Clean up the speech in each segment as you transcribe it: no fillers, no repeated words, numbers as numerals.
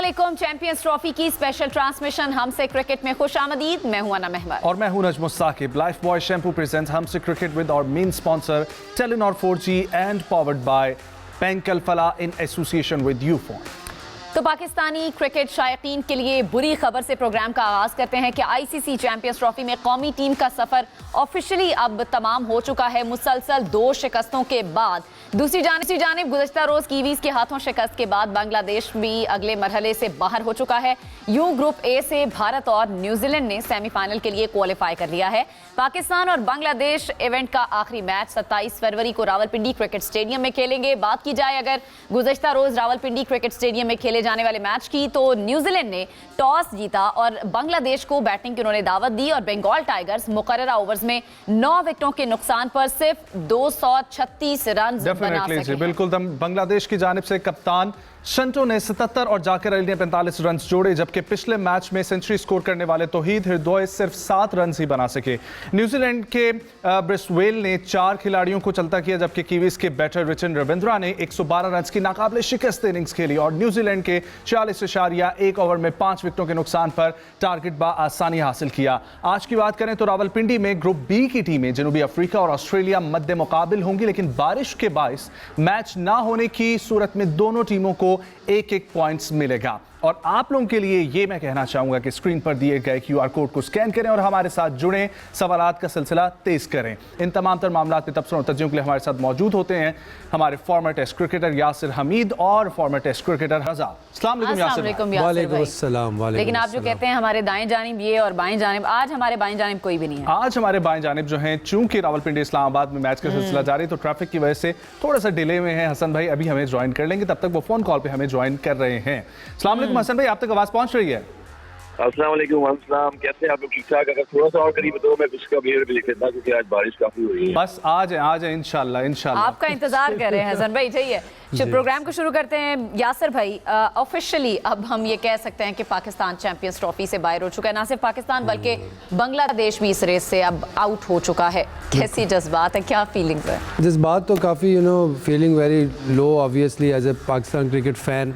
अस्सलामुअलैकुम। Champions trophy की special transmission हमसे क्रिकेट में खुशामदीद। मैं हूं अना महमद और मैं हूं Najam Saqib. Lifebuoy shampoo presents हमसे क्रिकेट विद और main sponsor Telenor 4G and powered by पेंकल फला इन एसोसिएशन विद यूफोन। तो पाकिस्तानी क्रिकेट शायकीन के लिए बुरी खबर से प्रोग्राम का आगाज करते हैं कि आईसीसी चैंपियंस ट्रॉफी में कौमी टीम का सफर ऑफिशियली अब तमाम हो चुका है। मुसलसल 2 शिकस्तों के बाद दूसरी जानिब गुज़श्ता रोज कीवीज के हाथों शिकस्त के बाद बांग्लादेश भी अगले मरहले से बाहर हो चुका है। यू ग्रुप ए से भारत और न्यूजीलैंड ने सेमीफाइनल के लिए क्वालिफाई कर लिया है। पाकिस्तान और बांग्लादेश इवेंट का आखिरी मैच 27 फरवरी को रावलपिंडी क्रिकेट स्टेडियम में खेलेंगे। बात की जाए अगर गुज़श्ता रोज रावलपिंडी क्रिकेट स्टेडियम में खेले जाने वाले मैच की, तो न्यूजीलैंड ने टॉस जीता और बांग्लादेश को बैटिंग की उन्होंने दावत दी और बंगाल टाइगर्स मुकर्ररा ओवर्स में 9 विकेटों के नुकसान पर सिर्फ 236 रन बना सके। बिल्कुल। बांग्लादेश की जानिब से कप्तान शंटो ने 77 और जाकिर अली ने 45 रन जोड़े, जबकि पिछले मैच में सेंचुरी स्कोर करने वाले तौहीद हिरदोय सिर्फ 7 रन ही बना सके। न्यूजीलैंड के ब्रिस्वेल ने 4 खिलाड़ियों को चलता किया, जबकि कीवीज के बैटर रिचन रविंद्रा ने 112 रन की नाकाबिले शिकस्त इनिंग्स खेली और न्यूजीलैंड के 46.1 ओवर में 5 विकेटों के नुकसान पर टारगेट बआसानी हासिल किया। आज की बात करें तो रावलपिंडी में ग्रुप बी की टीमें जनूबी अफ्रीका और ऑस्ट्रेलिया मद्दे मुकाबिल होंगी, लेकिन बारिश के बायस मैच ना होने की सूरत में दोनों टीमों को एक पॉइंट्स मिलेगा। और आप लोगों के लिए ये मैं कहना चाहूंगा कि स्क्रीन पर दिए गए QR कोड को स्कैन करें और हमारे साथ जुड़ें, सवालात का सिलसिला तेज करें। इन तमाम तर मामलात में तबसरों और तज्जियों के लिए हमारे साथ मौजूद होते हैं हमारे former test cricketer Yasir Hamid और फॉर्मर टेस्ट क्रिकेटर रजा। अस्सलाम वालेकुम यासिर। वालेकुम अस्सलाम। लेकिन आप जो कहते हैं हमारे दाएं जानिब ये और बाएं जानिब, आज हमारे बाएं जानिब कोई भी नहीं है। आज हमारे बाएं जानिब जो हैं, चूंकि रावलपिंडी इस्लामाबाद में मैच का सिलसिला जारी, तो ट्रैफिक की वजह से थोड़ा सा डिले में है। हसन भाई अभी हमें ज्वाइन कर लेंगे, तब तक वो फोन कॉल पे हमें ज्वाइन कर रहे हैं। अस्सलाम वालेकुम हसन भाई, आप तक आवाज पहुंच रही है? अस्सलाम वालेकुम। अस्सलाम, कैसे आप लोग? ठीक ठाक। अगर थोड़ा सा और करीब तो मैं पिच का बिहेवियर भी लिख देता, क्योंकि आज बारिश काफी हुई है। बस आ जाए इंशाल्लाह। आपका इंतजार कर रहे हैं हसन भाई। चाहिए प्रोग्राम को शुरू करते हैं। यासिर भाई, ऑफिशियली अब हम ये कह सकते हैं कि पाकिस्तान चैंपियंस ट्रॉफी से बाहर हो चुका है। ना सिर्फ पाकिस्तान बल्कि बांग्लादेश भी इस रेस से अब आउट हो चुका है। कैसी जज्बात है, क्या फीलिंग्स है? जज्बात तो काफ़ी feeling very low obviously as a Pakistan cricket fan.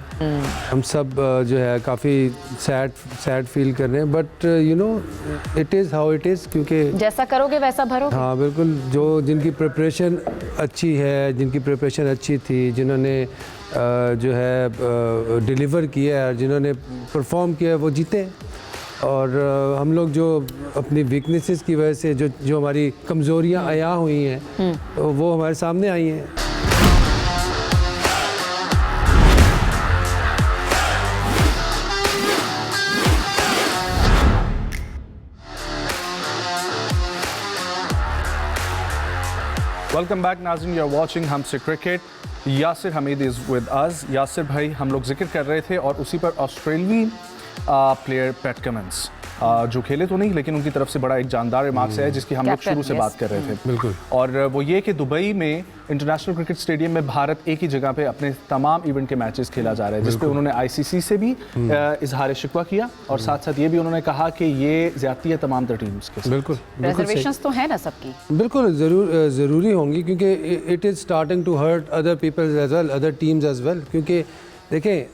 हम सब जो है काफ़ी सैड फील कर रहे हैं, but it is how it is, क्योंकि जैसा करोगे वैसा भरोगे। हाँ बिल्कुल। जिनकी प्रिपरेशन अच्छी है, जिनकी प्रिपरेशन अच्छी थी, जिन्होंने जो है डिलीवर किया है, जिन्होंने परफॉर्म किया है, वो जीते। और हम लोग जो अपनी वीकनेसेस की वजह से जो हमारी कमज़ोरियाँ आया हुई हैं वो हमारे सामने आई हैं। वेलकम बैक नाज़रीन, यू आर वाचिंग हमसे cricket. Yasir Hamid is with us. Yasir भाई, हम लोग जिक्र कर रहे थे और उसी पर ऑस्ट्रेलियाई प्लेयर पैट कमिंस जो खेले तो नहीं, लेकिन उनकी तरफ से बड़ा एक जानदार रिमार्क्स है जिसकी हम लोग शुरू से बात कर रहे थे। बिल्कुल। और वो ये कि दुबई में इंटरनेशनल क्रिकेट स्टेडियम में भारत एक ही जगह पे अपने तमाम इवेंट के मैचेस खेला जा रहा है, जिस पे उन्होंने आईसीसी से भी इजहार शिकवा किया और साथ साथ ये भी उन्होंने कहा कि ये ज्यादती है तमाम तर टीम्स के साथ। बिल्कुल। रिजर्वेशंस तो है ना सबकी। बिल्कुल ज़रूरी होंगी, क्योंकि it is starting to hurt other peoples as well, other teams as well. क्योंकि देखें,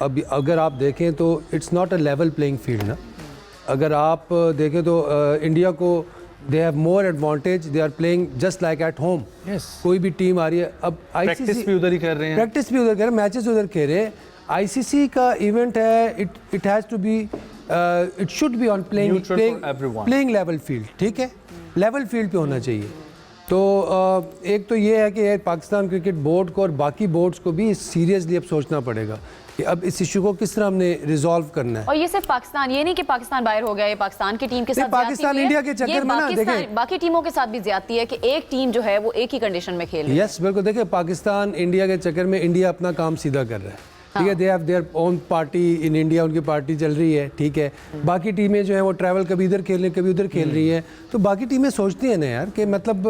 अब अगर आप देखें तो it's not a level playing field ना। अगर आप देखें तो इंडिया को they have more advantage, they are playing just like at home. कोई भी टीम आ रही है, अब प्रैक्टिस भी उधर ही कर रहे हैं, मैचेस उधर खेल रहे हैं। आईसीसी का इवेंट है, it has to be, it should be on playing level field. ठीक है, लेवल फील्ड पे होना चाहिए। तो एक तो ये है कि पाकिस्तान क्रिकेट बोर्ड को और बाकी बोर्ड्स को भी सीरियसली अब सोचना पड़ेगा कि अब इस इशू को किस तरह हमने रिजॉल्व करना है। और ये सिर्फ पाकिस्तान, ये नहीं कि पाकिस्तान बाहर हो गया, ये पाकिस्तान की टीम के साथ पाकिस्तान इंडिया के चक्कर में ना देखें, बाकी टीमों के साथ भी ज्यादती है कि एक टीम जो है वो एक ही कंडीशन में खेल रही है। यस बिल्कुल। देखिए, पाकिस्तान इंडिया के चक्कर में इंडिया अपना काम सीधा कर रहा है। ठीक है, they have their own party in India, उनकी पार्टी चल रही है। ठीक है, बाकी टीमें जो हैं वो ट्रैवल कभी इधर खेल रही, कभी उधर खेल रही हैं। तो बाकी टीमें सोचती हैं ना यार कि मतलब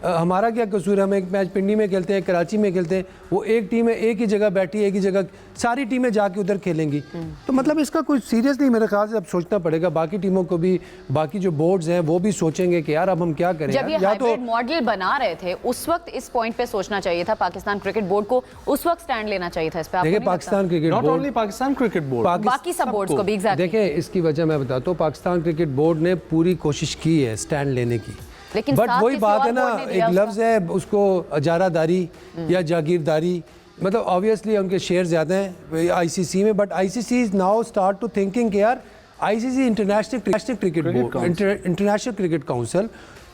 हमारा क्या कसूर है, हम एक मैच पिंडी में खेलते हैं, कराची में खेलते हैं, वो एक टीम है एक ही जगह बैठी है, एक ही जगह सारी टीमें जाके उधर खेलेंगी। तो मतलब इसका कोई सीरियस नहीं, मेरे ख्याल से अब सोचना पड़ेगा। बाकी टीमों को भी, बाकी जो बोर्ड्स हैं वो भी सोचेंगे कि यार अब हम क्या करें। जब ये हाइब्रिड मॉडल बना रहे थे उस वक्त इस पॉइंट पे सोचना चाहिए था पाकिस्तान क्रिकेट बोर्ड को, उस वक्त स्टैंड लेना चाहिए था इस पे। देखिए, Pakistan cricket not board only Pakistan cricket board, बाकी सब बोर्ड्स को भी एग्जैक्टली। देखें, इसकी वजह मैं बताता हूँ, पाकिस्तान क्रिकेट बोर्ड ने पूरी कोशिश की है स्टैंड लेने की, लेकिन बट साथ वही किसी बात और है ना, बोर्ड ने दिया एक लफ्ज़ है उसको, अजारादारी या जागीरदारी, मतलब ऑब्वियसली उनके शेयर ज़्यादा हैं आईसीसी में, but ICC is now start to thinking कि यार ICC international cricket board, international cricket council,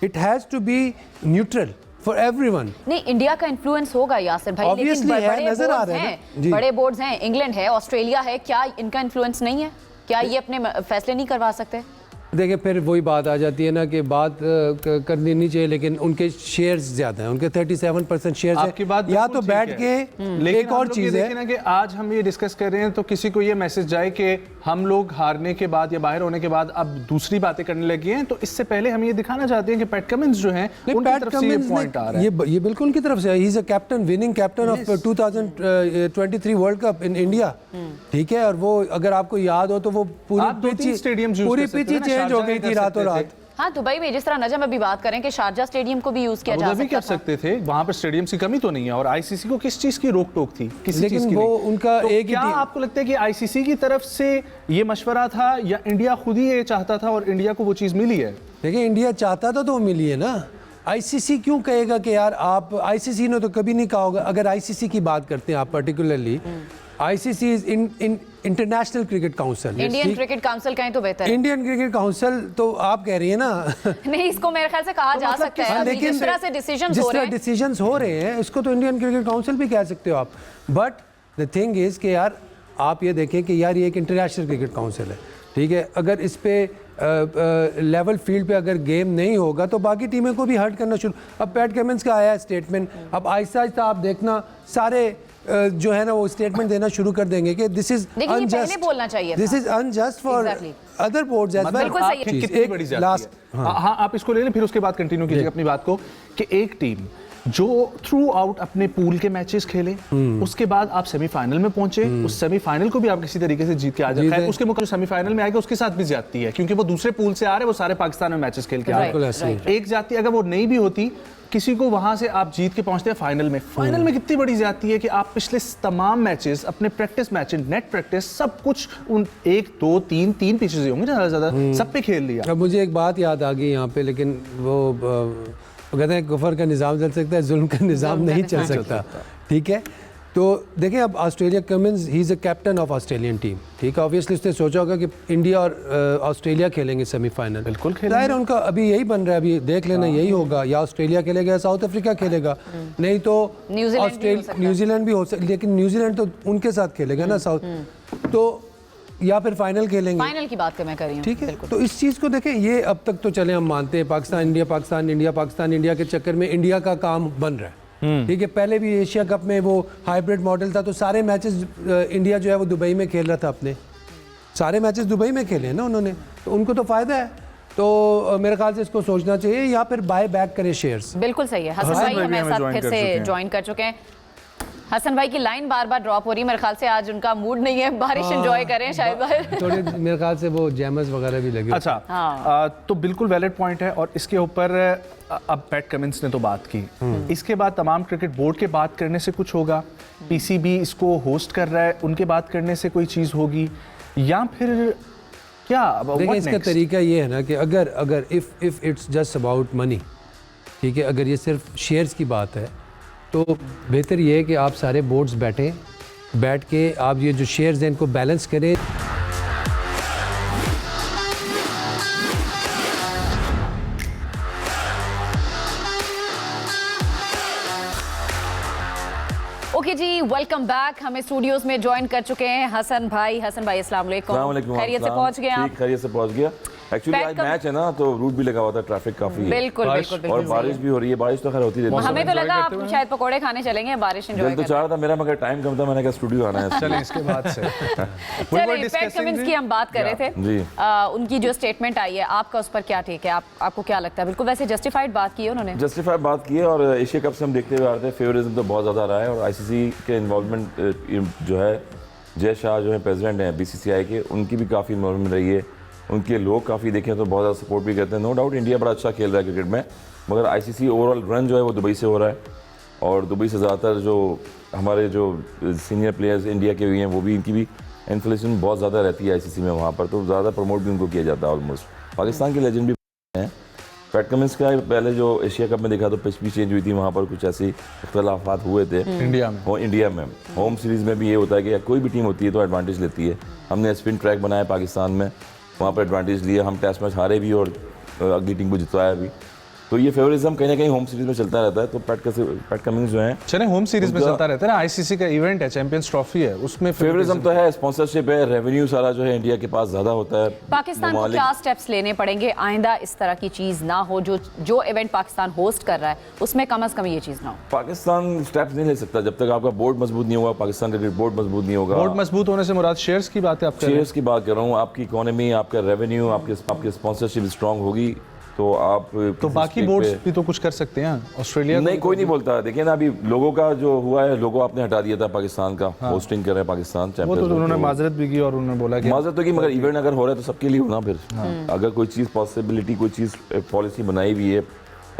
it has to be neutral for everyone. नहीं, इंडिया का इन्फ्लुएंस होगा यासिर भाई, लेकिन Obviously है, बड़े नजर आ बोर्ड्स रहा है हैं, ना। जी। बड़े बोर्ड्स हैं, इंग्लैंड है, ऑस्ट्रेलिया है, क्या इनका इन्फ्लुएंस नहीं है? क्या ये अपने फैसले नहीं करवा सकते? देखिए, फिर वही बात आ जाती है ना कि बात करनी नहीं चाहिए, लेकिन उनके शेयर्स ज़्यादा हैं, उनके 37% शेयर्स आपकी बात हैं, या बिल्कुल तो ठीक बैठ है। के लेकिन एक और चीज़ है ना कि आज हम ये डिस्कस कर रहे हैं तो किसी को ये मैसेज जाए कि हम लोग हारने के बाद या बाहर होने के बाद अब दूसरी बातें करने लगे हैं, तो इससे पहले हम ये दिखाना चाहते हैं कि पैट कमिंस जो हैं उनकी तरफ से ये पॉइंट आ रहा है। ये बिल्कुल उनकी तरफ से, he is a captain, winning captain of 2023 world cup in India, ठीक है, और वो अगर आपको याद हो तो वो आप 2-3 स्टेडियम्स यूज पूरी कर सकते पिच ही थे ना, चेंज हो शारजाह गई कर थी रातों सकते रात। थे। हाँ, दुबई में जिस तरह नजम अभी बात करें कि शारजा स्टेडियम को भी यूज किया जा अबू धाबी सकता कर था। सकते थे, वहां पर स्टेडियम की कमी तो नहीं है, और आईसीसी को किस चीज की रोक टोक थी? किसी लेकिन चीज की वो नहीं। उनका तो एक ही क्या टीम- आपको लगता है कि आईसीसी की तरफ से ये मशवरा था या इंडिया खुद ही ये चाहता था और इंडिया को वो चीज मिली है? देखिए, इंडिया चाहता था तो वो मिली है ना। आईसीसी क्यों कहेगा कि यार आप, आईसीसी ने तो कभी नहीं कहा होगा, अगर आईसीसी की बात करते हैं आप particularly, ICC is international cricket council, Indian cricket council कहीं तो बेहतर है। इंडियन क्रिकेट काउंसिल तो आप कह रही है ना। नहीं, इसको मेरे ख्याल से कहा जा मतलब सकता है, हाँ, अभी लेकिन जिस तरह से डिसीजंस जिस हो रहे तरह हैं। डिसीजंस हो रहे हैं, इसको तो इंडियन क्रिकेट काउंसिल भी कह सकते हो आप, बट द थिंग इज कि यार आप ये देखें कि यार ये एक इंटरनेशनल क्रिकेट काउंसिल है, ठीक है, अगर इस पे लेवल फील्ड पे अगर गेम नहीं होगा तो बाकी टीमें को भी हर्ट करना शुरू। अब पैट कमिंस का आया है स्टेटमेंट, अब आहिस्ता आहिस्ता आप देखना सारे जो है ना वो स्टेटमेंट देना शुरू कर देंगे कि दिस इज लेकिन ये पहले बोलना चाहिए दिस था। Is unjust for Exactly. Other boards as well. बिल्कुल सही है। आपकी कितनी बड़ी ज्यादती लास्ट है? हाँ, आप इसको ले लें, फिर उसके बाद कंटिन्यू कीजिए अपनी बात को, कि एक टीम जो थ्रू आउट अपने पूल के मैचेस खेले, उसके बाद आप सेमीफाइनल में पहुंचे, उस सेमीफाइनल को भी आप किसी तरीके से जीत के आ जाए, उसके मुकाबले सेमीफाइनल में आएगा उसके साथ भी ज्यादती है, क्योंकि वो दूसरे पूल से आ रहे हैं, वो सारे पाकिस्तान में मैचेस खेल के आ Right, रहे हैं। right. एक ज्यादती अगर वो नहीं भी होती, किसी को वहां से आप जीत के पहुंचते हैं फाइनल में। फाइनल में कितनी बड़ी ज्यादती है कि आप पिछले तमाम मैचेस, अपने प्रैक्टिस मैचेस, नेट प्रैक्टिस, सब कुछ उन 1 2 3 पिचेस होंगे ज्यादा सब पे खेल लिया। अब मुझे एक बात याद आ गई यहाँ पे, लेकिन वो कहते हैं कुफर का निज़ाम चल सकता है, जुल्म का निज़ाम नहीं चल सकता, ठीक है। तो देखें, अब Australia Cummins, he is a captain of Australian team, ठीक है, ऑब्वियसली उसने सोचा होगा कि इंडिया और ऑस्ट्रेलिया खेलेंगे सेमीफाइनल, बिल्कुल खेलेंगे। जाहिर है उनका अभी यही बन रहा है, अभी देख लेना यही होगा, या ऑस्ट्रेलिया खेलेगा या साउथ अफ्रीका खेलेगा, नहीं तो न्यूजीलैंड भी हो सकता, लेकिन न्यूजीलैंड तो उनके साथ खेलेगा ना साउथ, तो या फिर फाइनल खेलेंगे। फाइनल की बात मैं कर रही हूँ, ठीक है, तो इस चीज़ को देखें, ये अब तक तो चले हम मानते हैं Pakistan India, Pakistan India, Pakistan India के चक्कर में इंडिया का काम बन रहा है, ठीक है। पहले भी एशिया कप में वो हाइब्रिड मॉडल था, तो सारे मैचेस इंडिया जो है वो दुबई में खेल रहा था, अपने सारे मैचेस दुबई में खेले हैं ना उन्होंने, तो उनको तो फ़ायदा है। तो मेरे ख्याल से इसको सोचना चाहिए, या फिर बाय बैक करें शेयर्स। बिल्कुल सही है। हसन भाई हमारे साथ फिर से ज्वाइन कर चुके हैं। हसन भाई की लाइन बार बार ड्रॉप हो रही है, मेरे ख्याल से आज उनका मूड नहीं है, बारिश एंजॉय करें शायद बाहर। थोड़े मेरे ख्याल से वो जैमर्स वगैरह भी लगे। अच्छा, तो बिल्कुल वैलिड पॉइंट है, और इसके ऊपर अब पैट कमिंस ने तो बात की, इसके बाद तमाम क्रिकेट बोर्ड के बात करने से कुछ होगा, पीसीबी इसको होस्ट कर रहा है, उनके बात करने से कोई चीज़ होगी, या फिर क्या? देखिए, इसका तरीका ये है ना कि अगर if it's just about money, ठीक है, अगर ये सिर्फ शेयर्स की बात है, तो बेहतर ये है कि आप सारे बोर्ड्स बैठ के आप ये जो शेयर्स हैं इनको बैलेंस करें। ओके जी, वेलकम बैक। हमें स्टूडियोज में ज्वाइन कर चुके हैं हसन भाई। हसन भाई अस्सलाम वालेकुम, खैरियत से पहुंच गए आप? खैरियत से पहुंच गया। एक्चुअली आज मैच है ना, तो रूट भी लगा हुआ था, ट्रैफिक काफी है। बिल्कुल बिल्कुल और बारिश भी हो रही है, बारिश तो खैर होती रहती है। हमें तो लगा आप शायद पकोड़े खाने चलेंगे, बारिश एंजॉय दिल तो चाह रहा था मेरा, मगर टाइम कम था, मैंने कहा स्टूडियो आना है। चलें इसके बाद से चलिए, पैट कमिंस की हम बात कर रहे थे जी। उनकी जो स्टेटमेंट आई है, आपका उस पर क्या टेक है? आपको क्या लगता है? बिल्कुल वैसे जस्टिफाइड बात की है उन्होंने, जस्टिफाइड बात की है, और एशिया कप से हम देखते हुए आ रहे थे, फेवरिज्म तो बहुत ज़्यादा रहा है, और आईसीसी के इन्वॉल्वमेंट जो है, जय शाह जो है प्रेसिडेंट हैं बीसीसीआई के, उनकी भी काफ़ी इन्वॉल्वमेंट रही है, उनके लोग काफ़ी देखें तो बहुत ज़्यादा सपोर्ट भी करते हैं। नो डाउट इंडिया बड़ा अच्छा खेल रहा है क्रिकेट में, मगर आईसीसी ओवरऑल रन जो है वो दुबई से हो रहा है, और दुबई से ज़्यादातर जो हमारे जो सीनियर प्लेयर्स इंडिया के हुए हैं वो भी, इनकी भी इन्फ्लेशन बहुत ज़्यादा रहती है आईसीसी में वहाँ पर, तो ज़्यादा प्रमोट भी उनको किया जाता है ऑलमोस्ट। पाकिस्तान के लेजेंड भी हैं। पैट कमिंस का पहले जो एशिया कप में देखा तो पिच भी चेंज हुई थी, वहाँ पर कुछ ऐसे इख्तलाफात हुए थे इंडिया में। होम सीरीज़ में भी ये होता है कि कोई भी टीम होती है तो एडवांटेज लेती है। हमने स्पिन ट्रैक बनाया पाकिस्तान में, वहाँ पर एडवांटेज लिया, हम टेस्ट मैच हारे भी और अगली टीम को जितवाया भी। तो ये फेवरिज्म कहीं ना कहीं होम सीरीज में चलता रहता है। तो पैट कमिंस जो है, चले होम सीरीज में चलता रहता है ना, आईसीसी का इवेंट है, चैंपियंस ट्रॉफी है, उसमें फेवरिज्म तो है, स्पॉन्सरशिप है, रेवेन्यू सारा जो है इंडिया के पास ज़्यादा होता है। पाकिस्तान को क्या स्टेप्स लेने पड़ेंगे आइंदा इस तरह की चीज़ ना हो, जो इवेंट पाकिस्तान होस्ट कर रहा है उसमें कम से कम ये चीज़ ना हो? पाकिस्तान स्टेप्स नहीं ले सकता जब तक आपका बोर्ड मजबूत नहीं होगा, पाकिस्तान क्रिकेट बोर्ड मजबूत नहीं होगा। बोर्ड मजबूत होने से मुराद शेयर्स की बात है, आप शेयर्स की बात कर रहा हूँ, आपकी इकोनॉमी, आपका रेवेन्यू, आपकी स्पॉन्सरशिप स्ट्रांग होगी तो आप तो बाकी बोर्ड्स भी तो कुछ कर सकते हैं। ऑस्ट्रेलिया नहीं, कोई नहीं बोलता। देखिए ना, अभी लोगों का जो हुआ है, लोगों आपने हटा दिया था पाकिस्तान का, होस्टिंग कर रहे हैं पाकिस्तान वो तो उन्होंने माजरत भी की और उन्होंने बोला कि माजरत तो की, मगर इवेंट अगर हो रहा है तो सबके लिए होना। फिर अगर कोई चीज़ पॉसिबिलिटी, कोई चीज़ पॉलिसी बनाई हुई है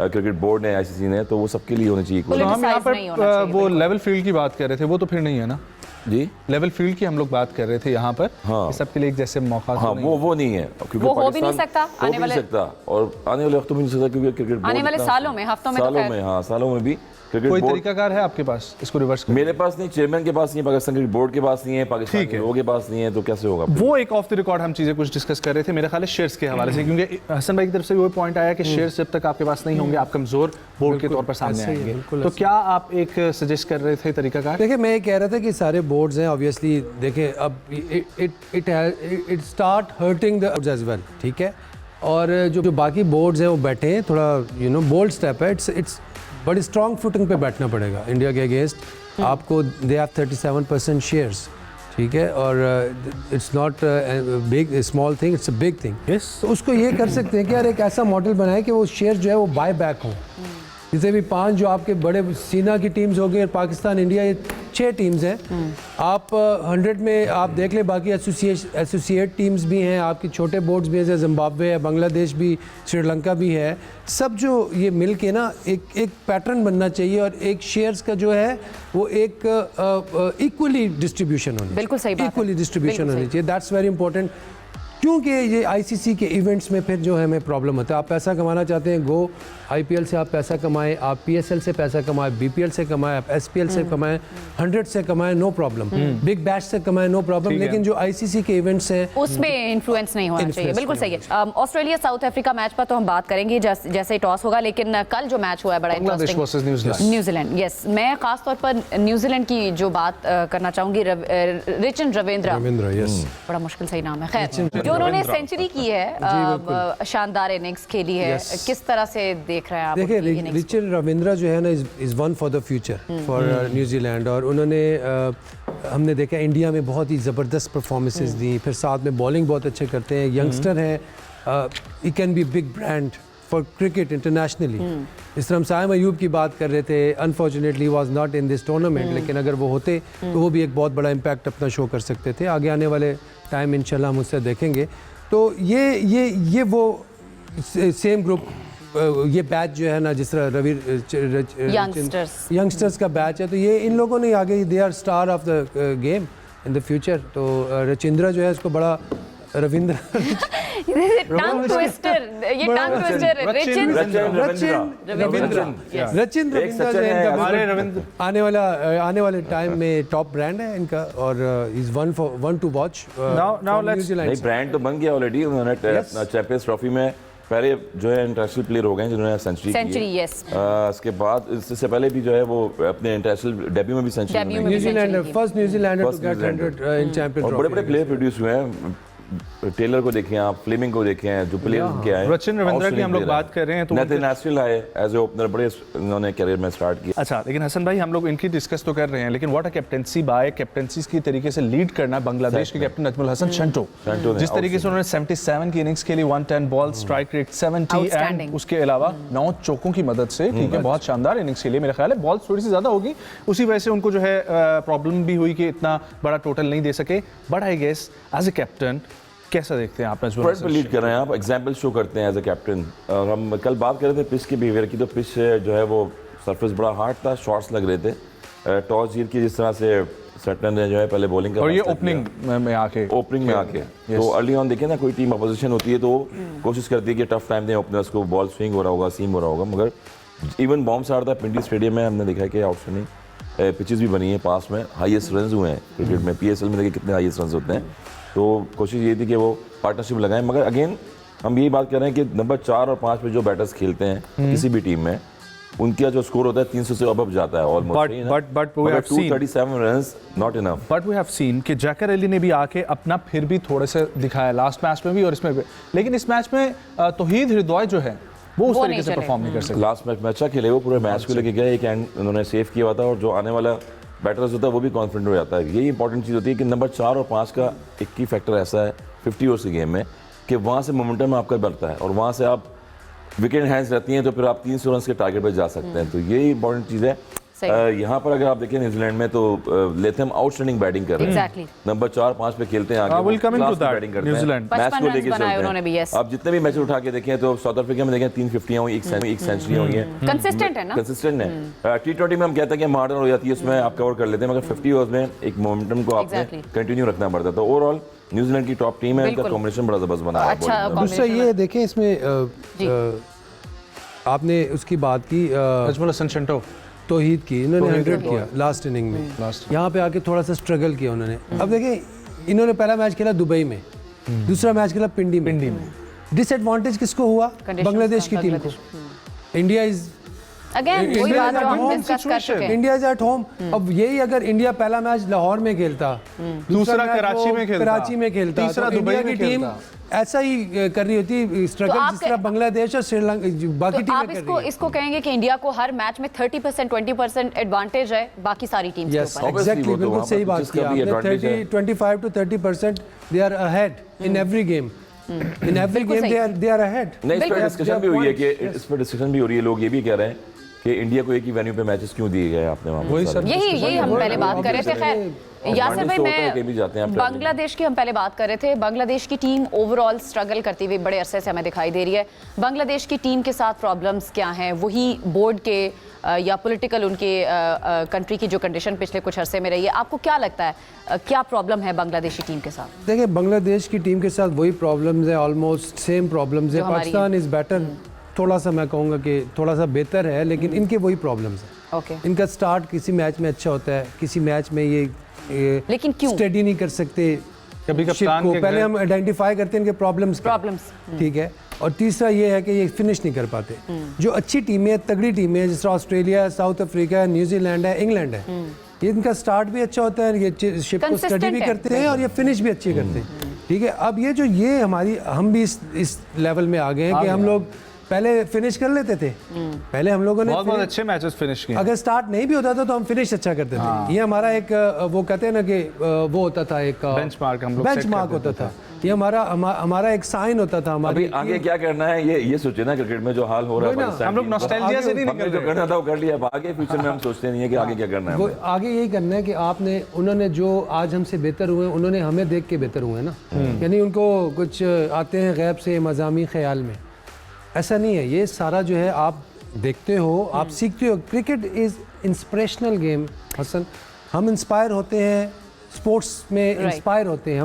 क्रिकेट बोर्ड ने, आईसीसी ने, तो वो सबके लिए होनी चाहिए। तो हम यहाँ पर वो लेवल फील्ड की बात कर रहे थे, वो तो फिर नहीं है ना जी, लेवल फील्ड की हम लोग बात कर रहे थे यहाँ पर। हाँ, सबके लिए एक जैसे मौका हाँ, वो नहीं है, क्योंकि वो हो भी नहीं सकता आने वाले, और आने वाले वक्तों में नहीं सकता, क्योंकि क्रिकेट आने वाले सालों में, हफ्तों में, सालों में भी कोई तरीकाकार है आपके पास इसको रिवर्स करने? मेरे पास नहीं, चेयरमैन के पास नहीं है, पाकिस्तान क्रिकेट बोर्ड के पास नहीं है, पाकिस्तान के लोगों के पास नहीं है, तो कैसे होगा? वो एक ऑफ द रिकॉर्ड हम चीजें कुछ डिस्कस कर रहे थे, मेरे ख्याल है शेयर्स के हवाले से, क्योंकि हसन भाई की तरफ से वो पॉइंट आया कि शेयर्स जब तक आपके पास नहीं होंगे आप कमजोर बोर्ड के तौर पर सामने आएंगे। तो क्या आप एक सजेस्ट कर रहे थे तरीकाकार? देखिए, मैं ये कह रहा था कि सारे बोर्ड्स हैं ऑब्वियसली, देखिए अब it start hurting the as well, ठीक है। और जो बाकी बोर्ड्स हैं वो बैठे हैं, थोड़ा बोल्ड स्टेप है, इट्स बड़ी स्ट्रॉन्ग फुटिंग पे बैठना पड़ेगा इंडिया के अगेंस्ट। आपको दे हैव 37% शेयर्स, ठीक है, और it's not big small thing, it's a big thing. तो उसको ये कर सकते हैं कि यार एक ऐसा मॉडल बनाए कि वो शेयर जो है वो बाय बैक हों। जैसे भी 5 जो आपके बड़े सीना की टीम्स हो गई, पाकिस्तान, इंडिया, ये 6 टीम्स हैं। आप 100 में आप देख ले, बाकी एसोसिएट टीम्स भी हैं, आपके छोटे बोर्ड्स भी हैं, जैसे जिम्बाब्वे है, बांग्लादेश भी, श्रीलंका भी है। सब जो ये मिल के ना एक पैटर्न बनना चाहिए, और एक शेयर्स का जो है वो एक इक्वली डिस्ट्रीब्यूशन होनी, बिल्कुल सही बात है, इक्वली डिस्ट्रीब्यूशन होनी चाहिए। दैट्स वेरी इंपॉर्टेंट, क्योंकि ये आईसीसी के इवेंट्स में फिर जो है हमें प्रॉब्लम होता है। आप पैसा कमाना चाहते हैं, गो आईपीएल से आप पैसा कमाएं, आप पीएसएल से पैसा कमाएं, बीपीएल से कमाएं, आप एसपीएल से कमाएं, 100 से कमाएं, नो प्रॉब्लम, बिग बैश से कमाएं, नो प्रॉब्लम। लेकिन जो आईसीसी के इवेंट्स हैं उसमें इन्फ्लुएंस नहीं होना चाहिए। बिल्कुल सही है। ऑस्ट्रेलिया साउथ अफ्रीका मैच पर तो हम बात करेंगे जैसे टॉस होगा, लेकिन कल जो मैच हुआ है बड़ा इंटरेस्टिंग, न्यूजीलैंड। यस, मैं खास तौर पर न्यूजीलैंड की जो बात करना चाहूंगी, रिचन रविंद्रा, बड़ा मुश्किल सही नाम है, खैर, जो उन्होंने सेंचुरी की है, शानदार इनिंग्स खेली है, किस तरह से देख रहे हैं आप? देखिए, रिचन रविंद्रा जो है ना is one for the future for New Zealand. और उन्होंने हमने देखा इंडिया में बहुत ही ज़बरदस्त परफॉर्मेंसेस दी, फिर साथ में बॉलिंग बहुत अच्छे करते हैं, यंगस्टर है, he can be big brand for cricket internationally. इस तरह हम साइम अयूब की बात कर रहे थे, unfortunately was not in this tournament, लेकिन अगर वो होते तो वो भी एक बहुत बड़ा इम्पैक्ट अपना शो कर सकते थे। आगे आने वाले टाइम इंशाल्लाह हम उससे देखेंगे। तो ये वो सेम ग्रुप, ये बैच जो है ना, जिस तरह यंगस्टर्स का बैच है, तो ये इन लोगों ने आगे, they are star of the game in the future. तो रचिंद्रा जो है इसको बड़ा रविंद्र टंग ट्विस्टर, ये टंग ट्विस्टर, रचिन रविंद्रा जो है इनका आने वाले टाइम में टॉप ब्रांड है इनका, और is one two watch. Now let's, brand तो बन गया ऑलरेडी, उन्होंने चैंपियंस ट्रॉफी में पहले जो है इंटरनेशनल प्लेयर हो गए जिन्होंने सेंचुरी, यस। इसके बाद इससे पहले भी जो है वो अपने इंटरनेशनल डेब्यू में भी century, New Zealand first New Zealander to get 100 in champion. और बड़े प्लेयर प्रोड्यूस हुए हैं, टेलर को देखें आप, फ्लेमिंग को देखें, जो प्लेयर क्या है, रचिन रविंद्रा की हम लोग बात कर रहे हैं, तो नेशनल आए एज ए ओपनर, बड़े उन्होंने करियर में स्टार्ट किया। अच्छा, लेकिन हसन भाई हम लोग इनकी डिस्कस तो कर रहे हैं, लेकिन what a captaincy by, captaincy की तरीके से लीड करना बांग्लादेश के कैप्टन नजमुल हसन शंटो, जिस तरीके से उन्होंने 77 की इनिंग्स खेली, 110 बॉल, स्ट्राइक रेट 70 एंड उसके अलावा 9 चौकों की मदद से, ठीक है, बहुत शानदार इनिंग्स खेली। मेरा ख्याल है बॉल थोड़ी सी ज्यादा होगी, उसी वजह से उनको जो है प्रॉब्लम भी हुई कि इतना बड़ा टोटल नहीं दे सके। But I guess as a captain कैसा देखते हैं आप? फ्रंट पे लीड कर रहे हैं आप, एग्जाम्पल शो करते हैं एज ए कैप्टन। और हम कल बात कर रहे थे पिच के बिहेवियर की, तो पिच जो है वो सरफेस बड़ा हार्ड था, शॉट्स लग रहे थे। टॉस जीत के जिस तरह से सटन ने जो है पहले बॉलिंग का और ये फैसला ओपनिंग में आके किया। तो अर्ली ऑन देखिए ना, कोई टीम अपोजिशन होती है तो कोशिश करती है कि टफ टाइम दें ओपनर्स को, बॉल स्विंग हो रहा होगा, सीम हो रहा होगा, मगर इवन बॉम्ब आ रहा था पिंडी स्टेडियम में, हमने देखा है कि आउटस्टैंडिंग पिचेस भी बनी है, पास में हाईएस्ट रन हुए हैं क्रिकेट में, PSL में देखिए कितने हाईएस्ट रन होते हैं। तो कोशिश ये थी कि वो पार्टनरशिप लगाएं, मगर अगेन हम यही बात कर रहे हैं कि नंबर 4 और 5 पे जो बैटर्स खेलते हैं किसी भी टीम में, उनका जो स्कोर होता है 300 से अबव जाता है almost. but we have seen 237 runs not enough. But we have seen कि जैकर अली ने भी आके अपना फिर भी थोड़े से दिखाया लास्ट मैच में भी और इसमें भी, लेकिन इस मैच में तौहीद हृदय जो है वो उस तरीके से परफॉर्म नहीं कर सके। लास्ट मैच में अच्छा खेले, वो पूरे मैच को लेके गए, एक एंड उन्होंने सेव किया हुआ था, और जो आने वाला बैटर्स होता है वो भी कॉन्फिडेंट हो जाता है। यही इंपॉर्टेंट चीज़ होती है कि नंबर 4 और 5 का एक ही फैक्टर ऐसा है 50 ओवर्स की गेम में कि वहाँ से मोमेंटम आपका बढ़ता है और वहाँ से आप विकेट हैंड्स रहती हैं तो फिर आप 300 रन के टारगेट पर जा सकते हैं। तो यही इंपॉर्टेंट चीज़ है। यहाँ पर अगर आप देखें न्यूजीलैंड में तो लेथम आउटस्टैंडिंग बैटिंग कर रहे हैं, नंबर 4-5 पे खेलते हैं, आगे बैटिंग करते हैं, मैच को लेके चलते हैं। आप जितने भी मैच उठा के देखें तो साउथ अफ्रीका में देखें 3 50 हुई, एक सेंचुरी हुई है, कंसिस्टेंट है ना, कंसिस्टेंट है। T20 में हम कहते हैं कि मॉडर्न हो जाती है, उसमें आप कवर कर लेते हैं, मगर 50 ओवर्स में एक मोमेंटम को आपने कंटिन्यू रखना पड़ता है। तो ओवरऑल न्यूजीलैंड की टॉप टीम है, उनका कॉम्बिनेशन बड़ा जबरदस्त बना है। अच्छा, दूसरा ये देखें इसमें आपने उसकी बात की अजमल हसन शंटो तौहीद की, इन्होंने 100 किया लास्ट इनिंग में, यहाँ पे आके थोड़ा सा स्ट्रगल किया उन्होंने। अब देखें इन्होंने पहला मैच खेला दुबई में, दूसरा मैच खेला पिंडी में। डिसएडवांटेज किसको हुआ? बांग्लादेश की टीम को। इंडिया इज अगेन वही बात जो हम डिस्कस कर चुके हैं, इंडिया इज एट होम। अब यही अगर इंडिया पहला मैच लाहौर में खेलता, दूसरा कराची में खेलता, तीसरा दुबई की टीम ऐसा ही कर रही होती स्ट्रगल जिस तरह बांग्लादेश और श्रीलंका बाकी टीमें कर रही हैं। इसको कहेंगे कि इंडिया को हर मैच में 30% 20% एडवांटेज है बाकी सारी टीम्स के ऊपर। एग्जैक्टली, बिल्कुल सही बात की आपने। 25 to 30% they are ahead in every game. In every game they are ahead. नहीं, इस पर डिस्कशन भी हुई है कि इस पर डिस्कशन भी हो रही है, लोग ये भी कह रहे हैं कि इंडिया को एक ही वेन्यू पे मैचेस क्यों दिए गए आपने वहाँ पर? यही हम पहले बात कर रहे थे। खैर यासिर भाई, मैं बांग्लादेश की हम पहले बात कर रहे थे। बांग्लादेश की टीम ओवरऑल स्ट्रगल करती हुई बड़े अरसे से हमें दिखाई दे रही है। बांग्लादेश की टीम के साथ प्रॉब्लम्स क्या हैं? वही बोर्ड के या पॉलिटिकल उनके कंट्री की जो कंडीशन पिछले कुछ अरसे में रही है, आपको क्या लगता है क्या प्रॉब्लम है बांग्लादेशी टीम के साथ? देखिए, बांग्लादेश की टीम के साथ वही प्रॉब्लम्स है, ऑलमोस्ट सेम प्रॉब्लम्स है। पाकिस्तान इज बेटर, थोड़ा सा मैं कहूँगा कि थोड़ा सा बेहतर है, लेकिन इनके वही प्रॉब्लम्स हैं। इनका स्टार्ट किसी मैच में अच्छा होता है, किसी मैच में ये लेकिन क्यों स्टेडी नहीं कर सकते। कभी कप्तान को पहले हम आइडेंटिफाई करते हैं इनके प्रॉब्लम्स, ठीक है। और तीसरा ये है कि ये फिनिश नहीं कर पाते। जो अच्छी टीमें, तगड़ी टीमें जिस तरह ऑस्ट्रेलिया, साउथ अफ्रीका, न्यूजीलैंड है, इंग्लैंड है, ये इनका स्टार्ट भी अच्छा होता है, ये शिप को स्टडी भी करते हैं और ये फिनिश भी अच्छी करते हैं, ठीक है। अब ये जो ये हमारी, हम भी इस लेवल में आ गए हैं कि हम लोग पहले फिनिश कर लेते थे। पहले हम लोगों ने बहुत अच्छे मैचेस फिनिश किए। अगर स्टार्ट नहीं भी होता था तो हम फिनिश अच्छा करते थे। ये हमारा एक वो कहते हैं ना कि वो होता था, एक बेंचमार्क होता था। ये हमारा एक साइन होता था। अभी आगे क्या करना है ये सोचे ना, क्रिकेट में जो हाल हो रहा है हम लोग नॉस्टैल्जिया से नहीं निकल रहे, जो करना था वो कर लिया। अब आगे फ्यूचर में हम सोचते नहीं है कि आगे क्या करना है। वो आगे यही करना है कि उन्होंने जो आज हमसे बेहतर हुए, उन्होंने हमें देख के बेहतर हुए ना। यानी उनको कुछ आते हैं गैब से मज़ामी ख्याल में, ऐसा नहीं है। ये सारा जो है आप देखते हो, आप सीखते हो। Cricket is inspirational game Hasan. हम इंस्पायर होते हैं, स्पोर्ट्स में इंस्पायर होते हैं।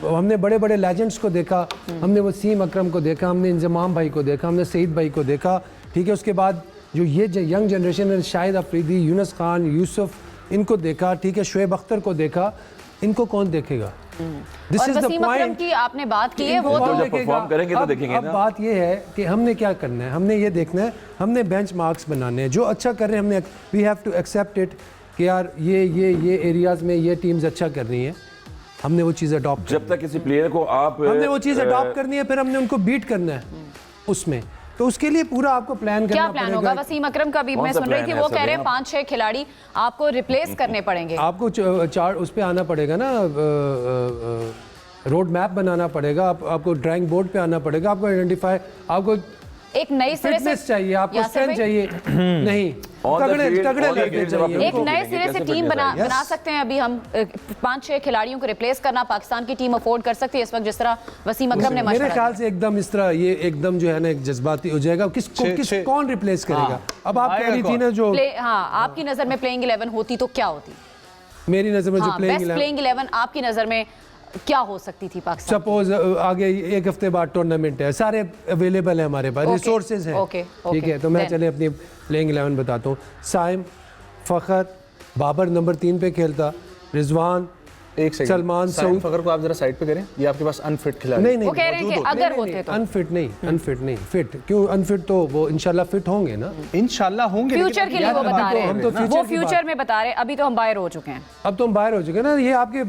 हमने बड़े बड़े लेजेंड्स को देखा, हमने वसीम अकरम को देखा, हमने इंजमाम भाई को देखा, हमने सईद भाई को देखा, ठीक है। उसके बाद जो ये यंग जनरेशन है, शाहिद अफरीदी, यूनुस खान, यूसुफ, इनको देखा, ठीक है। शुएब अख्तर को देखा, इनको कौन देखेगा? और वसीम अकरम की आपने बात की है, वो तो परफॉर्म करेंगे तो देखेंगे ना। अब बात ये है कि हमने क्या करना है, हमने ये देखना है, हमने बेंच मार्क्स बनाने हैं। जो अच्छा कर रहे हैं हमने, we have to accept it कि यार ये एरियाज में ये टीम्स अच्छा कर रही हैं, हमने वो चीज़ अडॉप्ट। जब तक किसी प्लेयर को हमने वो चीज़ अडॉप्ट करनी है, फिर हमने उनको बीट करना है उसमें। तो उसके लिए पूरा आपको प्लान करना पड़ेगा। क्या प्लान होगा? वसीम अकरम का भी मैं सुन रही थी, वो कह रहे हैं 5-6 खिलाड़ी आपको रिप्लेस करने पड़ेंगे। आपको चार उस पे आना पड़ेगा ना, रोड मैप बनाना पड़ेगा, आपको ड्राइंग बोर्ड पे आना पड़ेगा, आपको आइडेंटिफाई, आपको एक नई फिटनेस चाहिए, आपको स्ट्रेंथ चाहिए। नहीं, तगड़े लगने चाहिए एक उनको। नए सिरे से टीम बना सकते हैं। अभी हम 5-6 खिलाड़ियों को रिप्लेस करना पाकिस्तान की टीम अफोर्ड कर सकती है इस वक्त, जिस तरह वसीम अकरम ने मेरे मशवरा ख्याल से एकदम इस तरह ये एकदम जो है ना एक जज्बाती हो जाएगा। कौन रिप्लेस करेगा? अब आप कह रही थी ना जो हाँ, आपकी नजर में प्लेइंग 11 होती तो क्या होती? मेरी नजर में जो प्लेइंग 11 आपकी नजर में क्या हो सकती थी पाकिस्तान? सपोज आगे एक हफ्ते बाद टूर्नामेंट है, सारे अवेलेबल है हमारे पास, रिसोर्सेज हैं, ठीक है। तो मैं चले अपनी प्लेइंग 11 बताता हूँ। साइम, फखर, बाबर नंबर 3 पे खेलता, रिजवान, एक सेकंड, सलमान, सऊद। फखर को आप जरा साइड पे करें, ये आपके पास अनफिट खिलाड़ी नहीं वो कह रहे हैं कि अगर होते तो अनफिट नहीं, फिट क्यों? अनफिट तो वो इंशाल्लाह फिट होंगे ना, इंशाल्लाह होंगे। फ्यूचर के लिए वो बता रहे हम तो हैं, वो फ्यूचर में बता रहे हैं। अभी तो हम बाहर हो चुके हैं, अब तो हम बाहर हो चुके हैं ना। ये आपके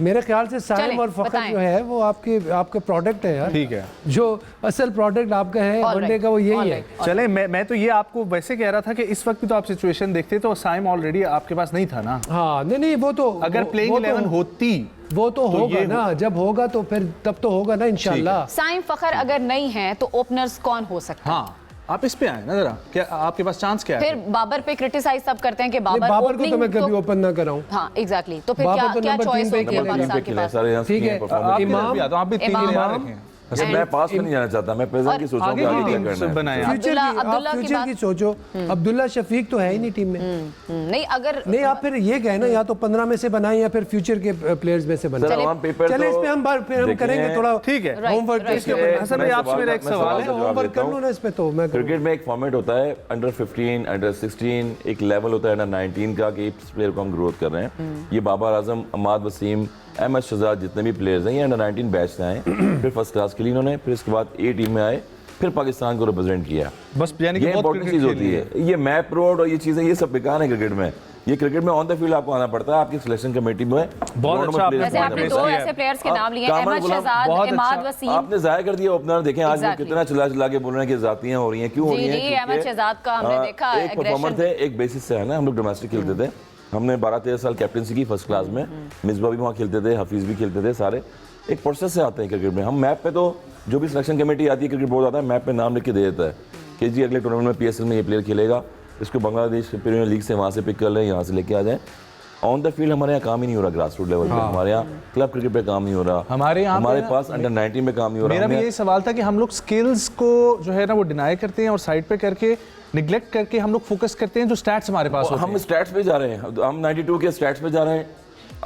मेरे ख्याल से साइम और फखर जो है वो आपके प्रोडक्ट है यार, ठीक है। जो असल प्रोडक्ट आपका है वनडे का वो यही है। चले, मैं तो ये आपको वैसे कह रहा था कि इस वक्त भी तो आप सिचुएशन देखते तो साइम ऑलरेडी आपके पास नहीं था ना। हाँ नहीं वो तो अगर प्लेइंग 11 होती वो तो होगा ना, जब होगा तो फिर तब तो होगा ना इंशाल्लाह। साइम फखर अगर नहीं है तो ओपनर्स कौन हो सकता है? हाँ, आप इस पे आए ना जरा, क्या आपके पास चांस क्या है? फिर बाबर पे क्रिटिसाइज सब करते हैं कि बाबर को तो मैं कभी ओपन ना कराऊं। हाँ एग्जैक्टली, तो फिर बाबर तो क्या नंबर चॉइस 3 पे होती है पाकिस्तान के पास? ठीक है, इमाम, आप भी 3 रखें। अच्छा, मैं पास में नहीं जाना चाहता, मैं प्रेजेंट की सोच रहा हूँ कि आगे क्या करना है। बनाया फ्यूचर की सोचो। अब्दुल्ला शफीक तो है ही नहीं टीम में। नहीं, अगर नहीं आप फिर ये कहें ना, या तो 15 में से बनाएं या फिर फ्यूचर के प्लेयर्स में से बनाएं। चले इस पे हम करेंगे थोड़ा, ठीक है, होमवर्क। हसन भाई आपसे मेरा एक सवाल है, होमवर्क कर लो ना इस पे। तो मैं क्रिकेट में एक फॉर्मेट होता है अंडर 15, अंडर 16, एक लेवल होता है अंडर 19 का कि इस प्लेयर को हम ग्रोथ कर रहे हैं। ये बाबर आजम, अमाद वसीम, अहमद शहजाद, जितने भी प्लेयर्स हैं ये अंडर 19 बैच से आए, फिर फर्स्ट क्लास खेली इन्होंने, फिर इसके बाद ए टीम में आए, फिर पाकिस्तान को रिप्रेजेंट किया। बस यानी कि ये बहुत इंपॉर्टेंट चीज होती है। ये मैप रोड और ये चीजें, ये सब बेकार है क्रिकेट में। ये क्रिकेट में ऑन द फील्ड आपको आना पड़ता है, आपकी सिलेक्शन कमेटी में बहुत अच्छा जैसे आपने दो ऐसे प्लेयर्स के नाम लिए, अहमद शहजाद, इमाद वसीम। आपने जाया कर दिया ओपनर। देखें आज वो कितना चला के बोल रहे हैं कि जातियां हो रही हैं, क्यों हो रही हैं? अहमद शहजाद का हमने देखा एक परफॉर्मर थे, एक बेसिस से है ना, हम लोग डोमेस्टिक खेलते थे, हमने 12-13 साल कैप्टनसी की फर्स्ट क्लास में, मिसबा भी वहाँ खेलते थे, हफीज भी खेलते थे, सारे एक प्रोसेस से आते हैं क्रिकेट में। हम मैप पे तो जो भी सिलेक्शन कमेटी आती है, क्रिकेट बोर्ड आता है, मैप पे नाम लिख के दे देता है कि जी अगले टूर्नामेंट में पीएसएल में ये प्लेयर खेलेगा, इसको बांग्लादेश प्रीमियर लीग से वहाँ से पिक कर लें, यहाँ से लेके आ जाएं। ऑन द फील्ड हमारे यहाँ काम ही नहीं हो रहा, ग्रास रूट लेवल पे हमारे यहाँ क्लब क्रिकेट पे काम नहीं हो रहा, हमारे पास अंडर 19 में काम नहीं हो रहा। मेरा भी यही सवाल था कि हम लोग स्किल्स को जो है ना वो डिनाई करते हैं और साइड पे करके निगलेक्ट करके हम लोग फोकस करते हैं जो स्टैट्स हमारे पास होते हैं। हम स्टैट्स पे जा रहे हैं, हम 92 के स्टैट्स पे जा रहे हैं।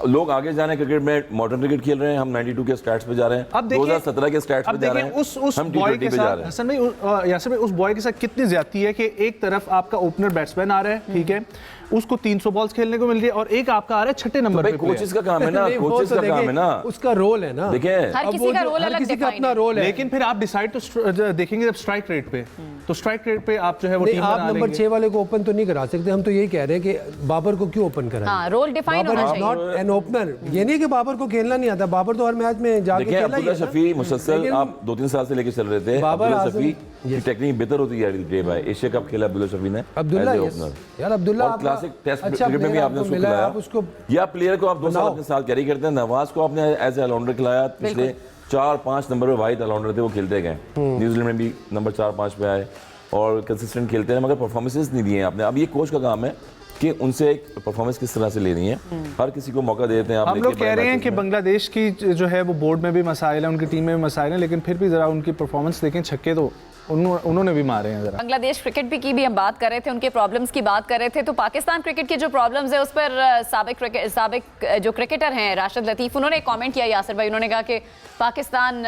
लोग आगे जा रहे हैं क्रिकेट में, मॉडर्न क्रिकेट खेल रहे हैं, हम 92 के स्टैट्स पे जा रहे हैं, अब देखिए 2017 के स्टैट्स पे जा रहे हैं, उस हम बॉय T20 के पे जा साथ, रहे हैं। हसन भाई यासिर भाई, उस बॉय के साथ कितनी ज्यादती है कि एक तरफ आपका ओपनर बैट्समैन आ रहा है, ठीक है, उसको 300 बॉल्स खेलने को मिल रही है, और एक आपका आ रहा है 6ठे नंबर पे। कोचेस का काम है ना, कोचेस का काम है ना, उसका रोल है ना। देखिए हर किसी का रोल अलग, किसी का अपना रोल है। लेकिन फिर आप डिसाइड तो देखेंगे जब स्ट्राइक रेट पे, तो स्ट्राइक रेट पे आप जो है वो टीम आप बना नंबर लेंगे। 6 वाले को ओपन तो नहीं करा सकते। हम तो यही कह रहे हैं कि बाबर को क्यों ओपन करा। हाँ, रोल डिफाइन होना चाहिए। Not an opener. ये नहीं कि बाबर को खेलना नहीं आता, बाबर तो हर मैच में जाके देखिए खेला ही अब्दुल्ला है ना। शफी मुसलसल आप 2-3 साल से लेके चल रहे थे। बाबर अब्दुल्ला आजम, शफी की टेक्निक बेहतर होती जा रही थी भाई। एशिया कप खेला अब्दुल्ला शफी ने, अब्दुल्ला as a opener। यार अब्दुल्ला और क्लासिक टेस्ट अच्छा क्रिकेट में भी आपने उसको मिला, खिलाया। आप उसको या प्लेयर को आप 2 साल अपने साथ कैरी करते हैं। नवाज को आपने एज ए ऑलराउंडर खिलाया, पिछले 4-5 नंबर पे वाहिद ऑलराउंडर थे, वो खेलते गए। न्यूजीलैंड में भी नंबर 4-5 पे आए और कंसिस्टेंट खेलते हैं, मगर परफॉर्मेंसेस नहीं दिए आपने। अब ये कोच का काम है कि उनसे एक परफॉर्मेंस किस तरह से लेनी है। हर किसी को मौका देते हैं आप। हम लोग कह रहे हैं कि बांग्लादेश की जो है वो बोर्ड में भी मसाइल है, उनकी टीम में भी मसाइल है, लेकिन फिर भी जरा उनकी परफॉर्मेंस देखें, छक्के तो उन्होंने भी मारे हैं। जरा बांग्लादेश क्रिकेट की भी हम बात कर रहे थे, उनके प्रॉब्लम्स की बात कर रहे थे, तो पाकिस्तान क्रिकेट के जो प्रॉब्लम्स है उस पर साबिक जो क्रिकेटर हैं राशिद लतीफ़, उन्होंने एक कमेंट किया यासिर भाई। उन्होंने कहा कि पाकिस्तान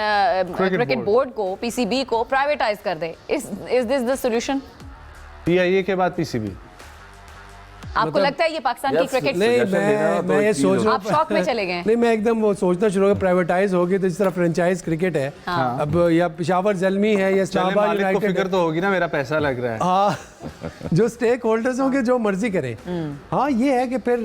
क्रिकेट बोर्ड को, पीसीबी को प्राइवेटाइज कर दे। Is this the solution? PIA के बाद पीसीबी, आपको लगता है ये पाकिस्तान की क्रिकेट? नहीं, मैं ये सोच रहा आप शॉक में चले गए? नहीं, मैं एकदम वो सोचना शुरू हो गया, प्राइवेटाइज होगी तो इस तरह फ्रेंचाइज क्रिकेट है। अब या पेशावर ज़ल्मी है या इस्लामाबाद मालिक को यूनाइटेड फिक्र तो होगी ना, मेरा पैसा लग रहा है। हाँ, जो स्टेक होल्डर्स होंगे जो मर्जी करें। हाँ, ये है कि फिर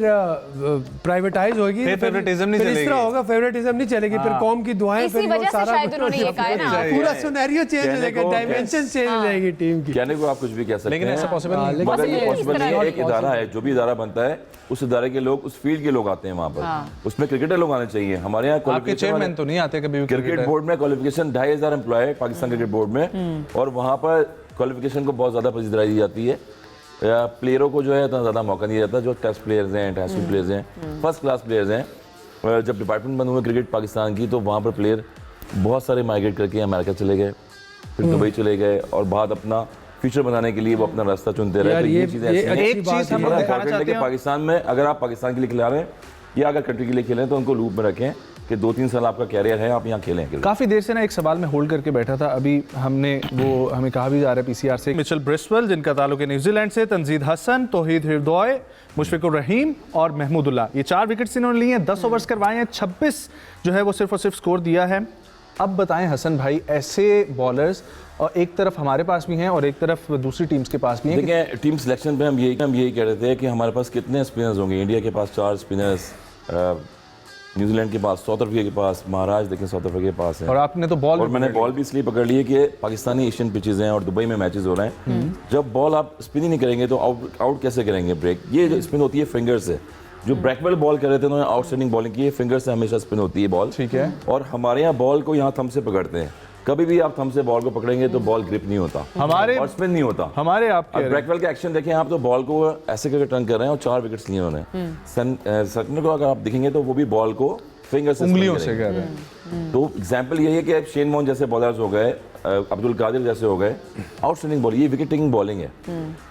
प्राइवेटाइज होगी, फिर फेवरेटिज्म नहीं फिर इस चलेगी। तरह होगा, फेवरेटिज्म नहीं चलेगी, फिर कौम की दुआएं, इसी फिर वो वजह से सारा शायद उन्होंने ये कहा है ना। पूरा सिनेरियो चेंज हो जाएगा, डायमेंशन चेंज हो जाएगी टीम की। कहने को आप कुछ भी कह सकते लेकिन हैं, ऐसा पॉसिबल नहीं है। मगर ये possible पॉसिबल नहीं है। एक इदारा है, जो भी इदारा बनता है उस इदारे के लोग, उस फील्ड के लोग आते हैं वहाँ पर, उसमें क्रिकेटर लोग आने चाहिए। हमारे यहाँ आपके चेयरमैन तो नहीं आते कभी भी क्रिकेट बोर्ड में क्वालिफिकेशन 2500 एम्प्लॉय है पाकिस्तान क्रिकेट बोर्ड में, और वहाँ पर क्वालिफिकेशन को बहुत ज़्यादा पजीराई दी जाती है। प्लेयरों को जो है इतना ज़्यादा मौका नहीं जाता, जो टेस्ट प्लेयर्स हैं, इंटरनेशनल प्लेयर्स हैं, फर्स्ट क्लास प्लेयर्स हैं। जब डिपार्टमेंट बंद हुए क्रिकेट पाकिस्तान की, तो वहाँ पर प्लेयर बहुत सारे माइग्रेट करके अमेरिका चले गए, फिर दुबई चले गए, और बाद अपना फ्यूचर बनाने के लिए वो अपना रास्ता चुनते रहे। तो ये चीज़ें एक चीज़ हम लोग दिखाना चाहते हैं, पाकिस्तान में अगर आप पाकिस्तान के लिए खिला रहे हैं या अगर कंट्री के लिए खेलें, तो उनको लूप में रखें कि 2-3 साल आपका कैरियर है, आप यहाँ खेलें। काफ़ी देर से ना एक सवाल में होल्ड करके बैठा था, अभी हमें कहा भी जा रहा है पीसीआर से, मिचेल ब्रिस्वेल जिनका ताल्लुक है न्यूजीलैंड से, तंजीद हसन, तौहीद हिरदोय, मुशफिकुर रहीम और महमूदुल्लाह, ये 4 विकेट्स इन्होंने लिए हैं, 10 ओवर्स करवाए हैं, 26 जो है वो सिर्फ और सिर्फ स्कोर दिया है। अब बताएं हसन भाई, ऐसे बॉलर्स और एक तरफ हमारे पास भी हैं और एक तरफ दूसरी टीम्स के पास भी हैं। देखिए टीम सिलेक्शन पे हम यही कह रहे थे कि हमारे पास कितने स्पिनर्स होंगे। इंडिया के पास 4 स्पिनर्स, न्यूजीलैंड के पास, साउथ अफ्रीका के पास, महाराज देखें साउथ अफ्रीका के पास है। और आपने तो बॉल, और मैंने बॉल भी इसलिए पकड़ ली है कि पाकिस्तानी एशियन पिचेस हैं और दुबई में मैचेस हो रहे हैं। जब बॉल आप स्पिन ही नहीं करेंगे तो आउट कैसे करेंगे ब्रेक? ये जो स्पिन होती है फिंगर से, जो ब्रैकवेल बॉल कर रहे थे उन्होंने आउटस्टैंडिंग बॉलिंग की है, फिंगर से हमेशा स्पिन होती है बॉल। ठीक है। और हमारे यहाँ बॉल को यहाँ थंब से पकड़ते हैं, कभी भी आप थंब से बॉल को पकड़ेंगे तो बॉल ग्रिप नहीं होता हमारे और स्पिन नहीं होता हमारे। आप ब्रैकवेल के एक्शन देखें आप, तो बॉल को ऐसे करके टर्न कर रहे हैं और 4 विकेट्स लिए उन्होंने। सटनर को अगर आप दिखेंगे तो वो भी बॉल को फिंगर से, उंगलियों से कर रहे हैं। तो एग्जांपल ये है कि अब शेन वॉन जैसे बॉलर्स हो गए, अब्दुल कादिर जैसे हो गए, आउटस्टैंडिंग बॉल, ये विकेट टेकिंग बॉलिंग है।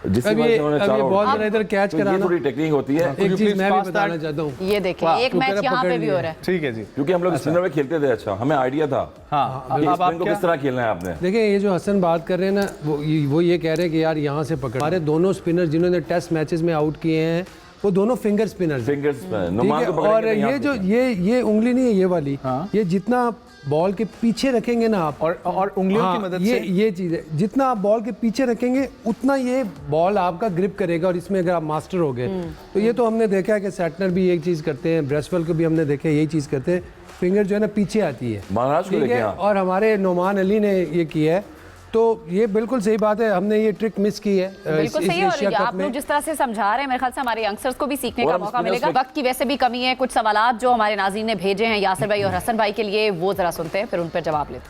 जिसकी वजह से उन्होंने 4 बॉल जरा इधर कैच तो ये कराना, थोड़ी टेक्निक होती है। एक चीज मैं भी बताना चाहता हूँ, ये देखें एक मैच यहाँ पे भी हो रहा है। ठीक है जी, क्योंकि हम लोग स्पिनर में खेलते थे, अच्छा हमें आइडिया था हाँ। कि स्पिन को किस तरह खेलना है आपने। देखिए ये जो हसन बात कर रहे हैं ना, वो ये कह रहे हैं कि यार यहाँ से पकड़। हमारे दोनों स्पिनर जिन्होंने टेस्ट मैचेस में आउट किए हैं वो दोनों फिंगर स्पिनर्स, फिंगर्स और ये जो ये उंगली नहीं है ये वाली, ये जितना बॉल के पीछे रखेंगे ना आप, और उंगलियों की मदद से ये चीज़ है, जितना आप बॉल के पीछे रखेंगे उतना ये बॉल आपका ग्रिप करेगा। और इसमें अगर आप मास्टर हो गए तो ये तो हमने देखा है कि सैटनर भी एक चीज़ करते हैं, ब्रेसवेल को भी हमने देखा है यही चीज़ करते हैं, फिंगर जो है ना पीछे आती है, महाराज को लेके। और हमारे नोमान अली ने ये किया है, तो ये बिल्कुल सही बात है, हमने ये ट्रिक मिस की है। बिल्कुल सही है, और आप लोग जिस तरह से समझा रहे हैं मेरे ख्याल से हमारे यंगस्टर्स को भी सीखने का मौका मिलेगा। वक्त की वैसे भी कमी है, कुछ सवालात जो हमारे नाज़रीन ने भेजे हैं यासिर भाई और हसन भाई के लिए, वो जरा सुनते हैं फिर उन पर जवाब लेते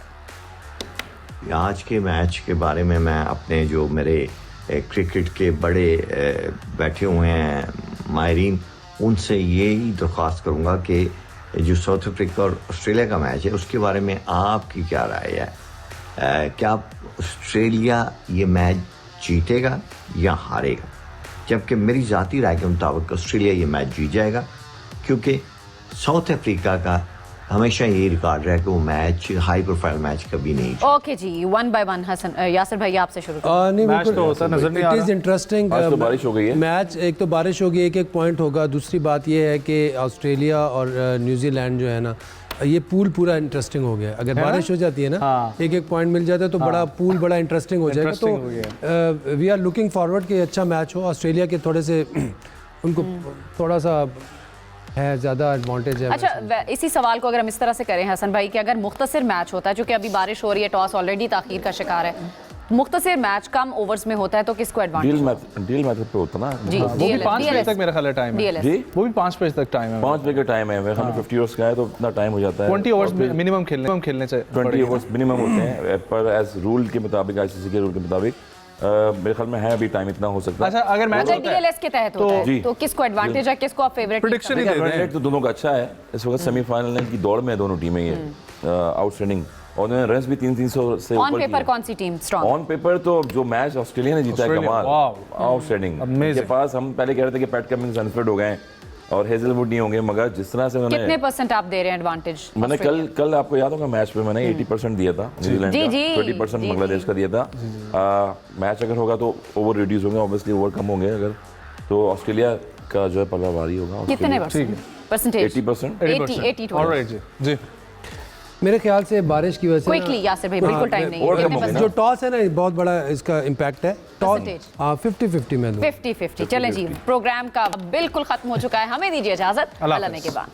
हैं। आज के मैच के बारे में मैं अपने जो मेरे क्रिकेट के बड़े बैठे हुए हैं माहिरीन, उनसे यही दरख्वास्त करूँगा कि जो साउथ अफ्रीका और ऑस्ट्रेलिया का मैच है उसके बारे में आपकी क्या राय है? क्या ऑस्ट्रेलिया ये मैच जीतेगा या हारेगा? जबकि मेरी ज़ाती राय के मुताबिक ऑस्ट्रेलिया ये मैच जीत जाएगा, क्योंकि साउथ अफ्रीका का हमेशा यही रिकॉर्ड रहा है कि वो मैच, हाई प्रोफाइल मैच कभी नहीं। ओके जी, 1 by 1 हसन, यासिर भाई आपसे शुरू नहीं, मैच तो होता नजर नहीं आ रहा। It is interesting. आज तो बारिश हो गई है मैच, एक तो बारिश होगी, एक पॉइंट होगा। दूसरी बात ये है कि ऑस्ट्रेलिया और न्यूजीलैंड जो है ना, ये पूल पूरा इंटरेस्टिंग हो गया। अगर बारिश हो जाती है ना, एक पॉइंट मिल जाता है तो बड़ा पूल बड़ा इंटरेस्टिंग हो जाएगा। तो वी आर लुकिंग फॉरवर्ड कि अच्छा मैच हो। ऑस्ट्रेलिया के थोड़े से उनको थोड़ा सा है, ज़्यादा एडवांटेज है। अच्छा, इसी सवाल को अगर हम इस तरह से करें हसन भाई कि अगर मुख्तसर मैच होता है, चूंकि अभी बारिश हो रही है, टॉस ऑलरेडी ताखीर का शिकार है, मुख्तसर मैच कम ओवर्स में होता है, तो किसको एडवांटेज? डील मैथड पे होता ना जी, वो भी 5 बजे तक मेरा ख्याल है टाइम है जी, वो भी 5 बजे तक टाइम है। 5 बजे का टाइम है, मेरे ख्याल में 50 ओवर्स का है तो इतना टाइम हो जाता है। 20 ओवर्स मिनिमम खेलने चाहिए, 20 ओवर्स मिनिमम होते हैं पर एज रूल के मुताबिक, आईसीसी के रूल के मुताबिक मेरे ख्याल में है अभी टाइम इतना हो सकता है। अच्छा, अगर मैच डीएलएस के तहत होता है तो किसको एडवांटेज है, किसको आप फेवरेट? प्रेडिक्शन ही दे दें। तो दोनों का अच्छा है। इस वक्त सेमीफाइनल की दौड़ में दोनों टीमें ये आउटस्टैंडिंग, और उन्होंने रन्स भी 300 से ऑन पेपर कौन सी टीम स्ट्रांग? ऑन पेपर तो जो मैच ऑस्ट्रेलिया ने जीता है, कमाल, आउटस्टैंडिंग। के पास हम पहले कह रहे थे कि पैट कमिंस अनफिट हो गए और हेजलवुड नहीं होंगे, मगर जिस तरह से उन्होंने, कितने % आप दे रहे हैं एडवांटेज? मैंने कल आपको याद होगा मैच पे मैंने 80% दिया था न्यूजीलैंड का, 20% बांग्लादेश का दिया था। मैच अगर होगा तो ओवर रिड्यूस होंगे, ऑब्वियसली ओवर कम होंगे, अगर तो ऑस्ट्रेलिया का जो है पल्ला भारी होगा। कितने परसेंटेज? 80%। 80 ऑलराइट जी। मेरे ख्याल से बारिश की वजह से क्विकली यासिर भाई, बिल्कुल टाइम नहीं है। जो टॉस है ना, बहुत बड़ा इसका इम्पैक्ट है। टॉस 50-50 में 50-50। चलें जी, प्रोग्राम का बिल्कुल खत्म हो चुका है, हमें दीजिए इजाजत, अल्लाह ने के बाद।